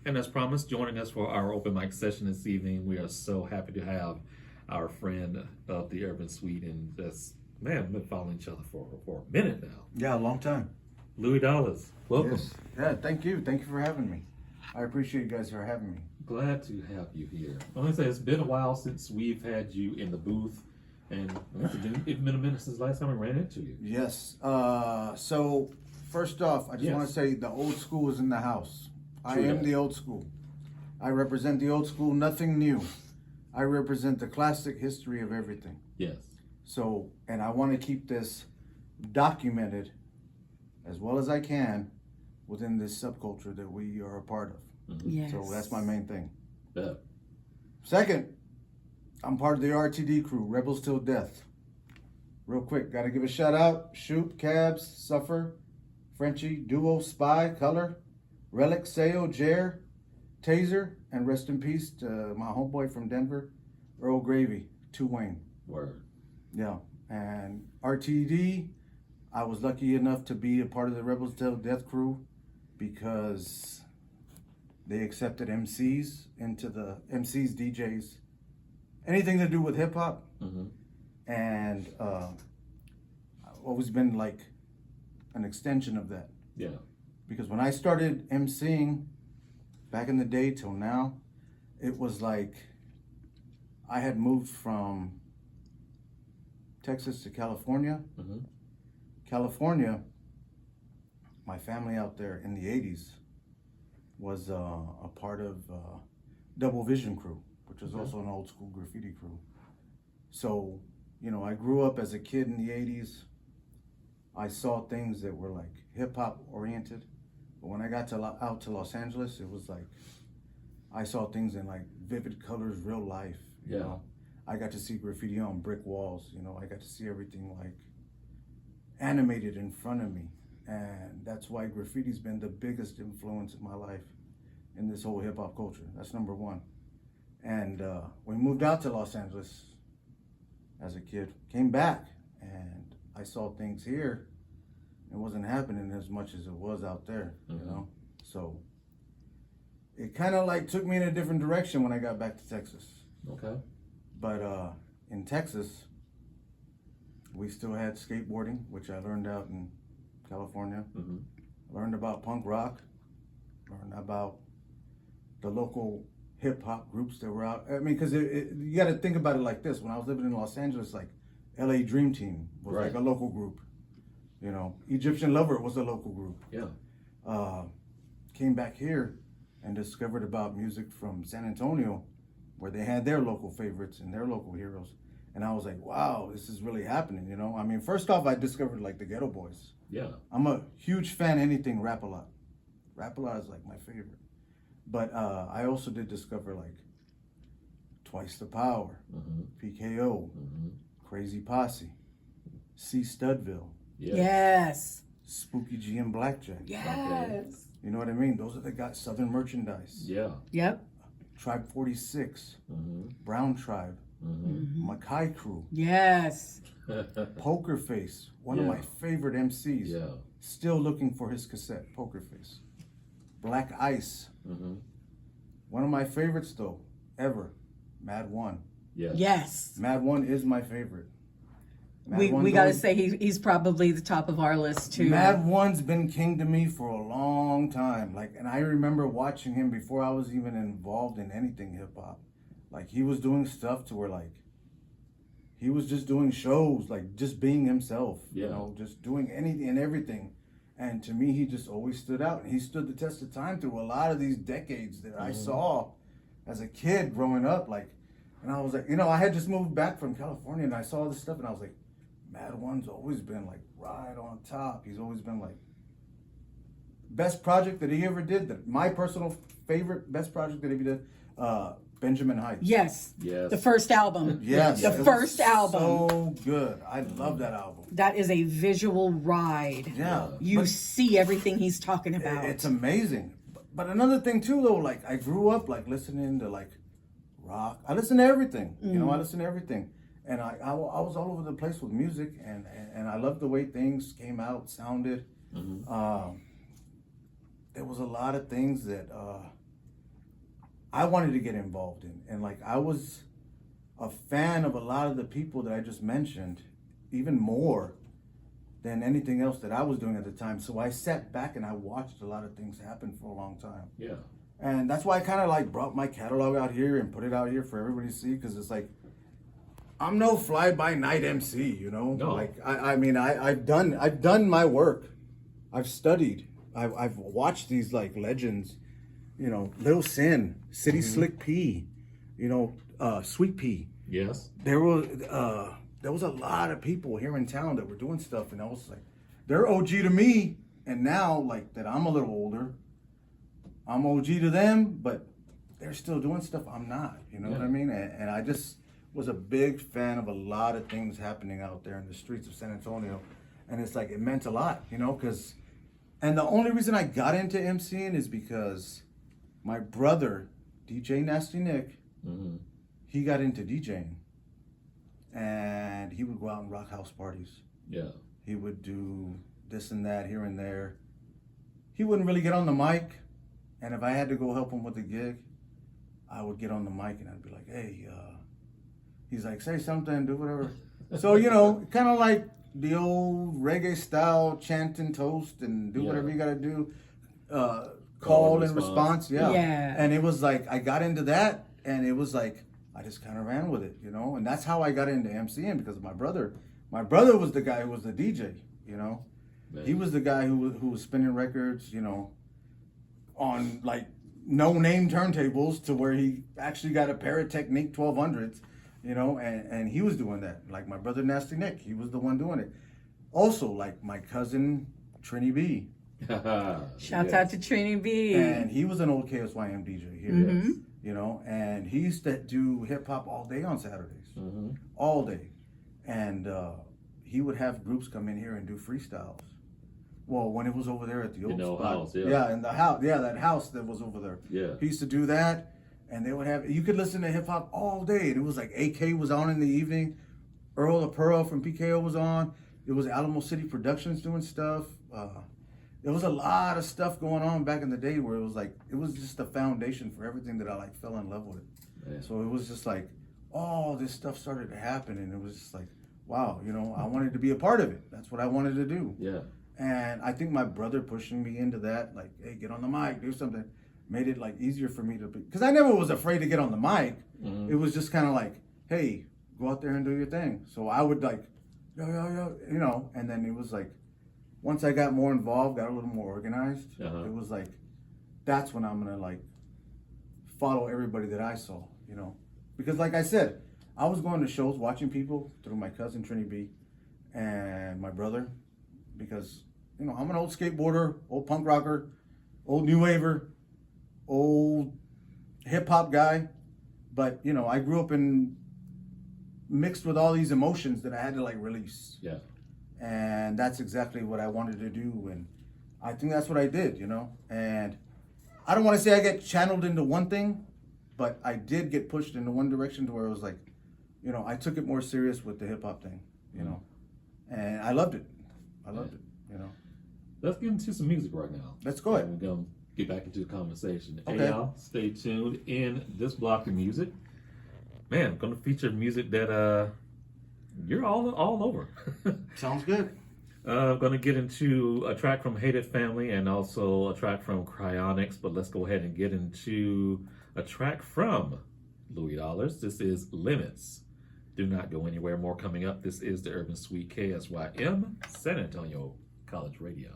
And as promised, joining us for our open mic session this evening, we are so happy to have our friend of the Urban Suite, and just, man, we've been following each other for a minute now. Yeah, a long time. Louie Dollars, welcome. Yes. Yeah, thank you. Thank you for having me. I appreciate you guys for having me. Glad to have you here. I want to say it's been a while since we've had you in the booth, and it's been a minute since the last time we ran into you. Yes. So first off, I just want to say the old school is in the house. I am the old school. I represent the old school, nothing new. I represent the classic history of everything. Yes. So, and I want to keep this documented as well as I can within this subculture that we are a part of. Mm-hmm. Yes. So that's my main thing. Yeah. Second, I'm part of the RTD crew, Rebels Till Death. Real quick, gotta give a shout out. Shoop, Cabs, Suffer, Frenchie, Duo, Spy, Color, Relic, Sayo, Jer, Taser, and rest in peace to my homeboy from Denver, Earl Gravy, 2 Wayne. Word. Yeah, and RTD, I was lucky enough to be a part of the Rebels Till Death crew because they accepted MCs into the MCs, DJs, anything to do with hip hop. Mm-hmm. And I've always been like an extension of that. Yeah. Because when I started MCing back in the day till now, it was like I had moved from Texas to California. Mm-hmm. California, my family out there in the 80s was a part of Double Vision Crew, which was also an old school graffiti crew. So, you know, I grew up as a kid in the 80s. I saw things that were like hip hop oriented. But when I got out to Los Angeles, it was like I saw things in like vivid colors, real life. You know, I got to see graffiti on brick walls. You know, I got to see everything like animated in front of me, and that's why graffiti's been the biggest influence in my life in this whole hip hop culture. That's number one. And we moved out to Los Angeles as a kid, came back, and I saw things here. It wasn't happening as much as it was out there, you know? So it kind of like took me in a different direction when I got back to Texas. Okay. But in Texas, we still had skateboarding, which I learned out in California. Mm-hmm. Learned about punk rock, learned about the local hip hop groups that were out. I mean, because you got to think about it like this. When I was living in Los Angeles, like LA Dream Team was like a local group. You know, Egyptian Lover was a local group. Yeah. Came back here and discovered about music from San Antonio, where they had their local favorites and their local heroes. And I was like, wow, this is really happening, you know? I mean, first off, I discovered like the Ghetto Boys. Yeah. I'm a huge fan of anything Rap-A-Lot. Rap-A-Lot is like my favorite. But I also did discover like Twice the Power, PKO, Crazy Posse, C. Studville. Yes. Spooky G and Blackjack. Yes. Okay. You know what I mean? Those are the guys, Southern Merchandise. Yeah. Yep. Tribe 46, Mm-hmm. Brown Tribe, Mm-hmm. Mackay Crew, Yes. Poker Face, one of my favorite MCs. Yeah. Still looking for his cassette, Poker Face. Black Ice, one of my favorites though, ever, Mad One. Yeah. Yes. Mad One is my favorite. We got to say he's probably the top of our list too. Mad One's been king to me for a long time. Like, and I remember watching him before I was even involved in anything hip hop. Like, he was doing stuff to where like he was just doing shows, like just being himself. You know, just doing anything and everything. And to me, he just always stood out. And he stood the test of time through a lot of these decades that I saw as a kid growing up. Like, and I was like, you know, I had just moved back from California and I saw all this stuff and I was like, Mad One's always been like right on top. He's always been like best project that he ever did. My personal favorite best project that he did, Benjamin Heights. Yes. Yes. The first album. Yes. The first album. So good. I love that album. That is a visual ride. Yeah. You see everything he's talking about. It's amazing. But another thing too though, like I grew up like listening to like rock. I listen to everything. You know, I listen to everything. And I was all over the place with music, and I loved the way things came out, sounded. There was a lot of things that I wanted to get involved in. And like, I was a fan of a lot of the people that I just mentioned, even more than anything else that I was doing at the time. So I sat back and I watched a lot of things happen for a long time. Yeah. And that's why I kind of like brought my catalog out here and put it out here for everybody to see, because it's like, I'm no fly-by-night MC, you know. No. Like I've done my work. I've studied. I've watched these like legends, you know, Lil Sin, City Slick P, you know, Sweet Pea. Yes. There was a lot of people here in town that were doing stuff, and I was like, they're OG to me. And now, like that, I'm a little older. I'm OG to them, but they're still doing stuff I'm not. You know what I mean? And I just was a big fan of a lot of things happening out there in the streets of San Antonio, and it's like it meant a lot, you know, because. And the only reason I got into MCing is because my brother, DJ Nasty Nick, he got into DJing. And he would go out and rock house parties. Yeah. He would do this and that here and there. He wouldn't really get on the mic. And if I had to go help him with a gig, I would get on the mic and I'd be like, hey, he's like, say something, do whatever. So, you know, kind of like the old reggae style chant and toast and do whatever you got to do. Call and response. Yeah. And it was like, I got into that and it was like, I just kind of ran with it, you know? And that's how I got into MCing, because of my brother. My brother was the guy who was the DJ, you know? Man. He was the guy who was spinning records, you know, on like no-name turntables, to where he actually got a pair of Technique 1200s, you know, and he was doing that. Like my brother Nasty Nick, he was the one doing it. Also, like my cousin Trini B. Shout out to Trini B. And he was an old KSYM DJ here, you know, and he used to do hip-hop all day on Saturdays, all day. And he would have groups come in here and do freestyles. Well, when it was over there at the old spot. House, in the house. Yeah, that house that was over there. Yeah. He used to do that, and they would have, you could listen to hip hop all day. And it was like AK was on in the evening. Earl the Pearl from PKO was on. It was Alamo City Productions doing stuff. There was a lot of stuff going on back in the day where it was like, it was just the foundation for everything that I like fell in love with. Yeah. So it was just like, all this stuff started to happen, and it was just like, wow, you know, I wanted to be a part of it. That's what I wanted to do. Yeah. And I think my brother pushing me into that, like, hey, get on the mic, do something, made it like easier for me to be, because I never was afraid to get on the mic. It was just kind of like, hey, go out there and do your thing. So I would like, yo, you know, and then it was like, once I got more involved, got a little more organized, it was like, that's when I'm going to like follow everybody that I saw, you know. Because like I said, I was going to shows, watching people through my cousin Trini B and my brother, because, you know, I'm an old skateboarder, old punk rocker, old new waver, old hip hop guy. But, you know, I grew up mixed with all these emotions that I had to like release. Yeah. And that's exactly what I wanted to do. And I think that's what I did, you know. And I don't want to say I get channeled into one thing, but I did get pushed into one direction to where it was like, you know, I took it more serious with the hip hop thing, you know. And I loved it. I loved it, you know. Let's get into some music right now. Let's go ahead. We're going to get back into the conversation. Okay. Hey, y'all, stay tuned. In this block of music, man, I'm going to feature music that you're all over. Sounds good. I'm going to get into a track from Hated Family and also a track from Cryonics, but let's go ahead and get into a track from Louie Dollars. This is Limits. Do not go anywhere. More coming up. This is the Urban Suite KSYM San Antonio College Radio.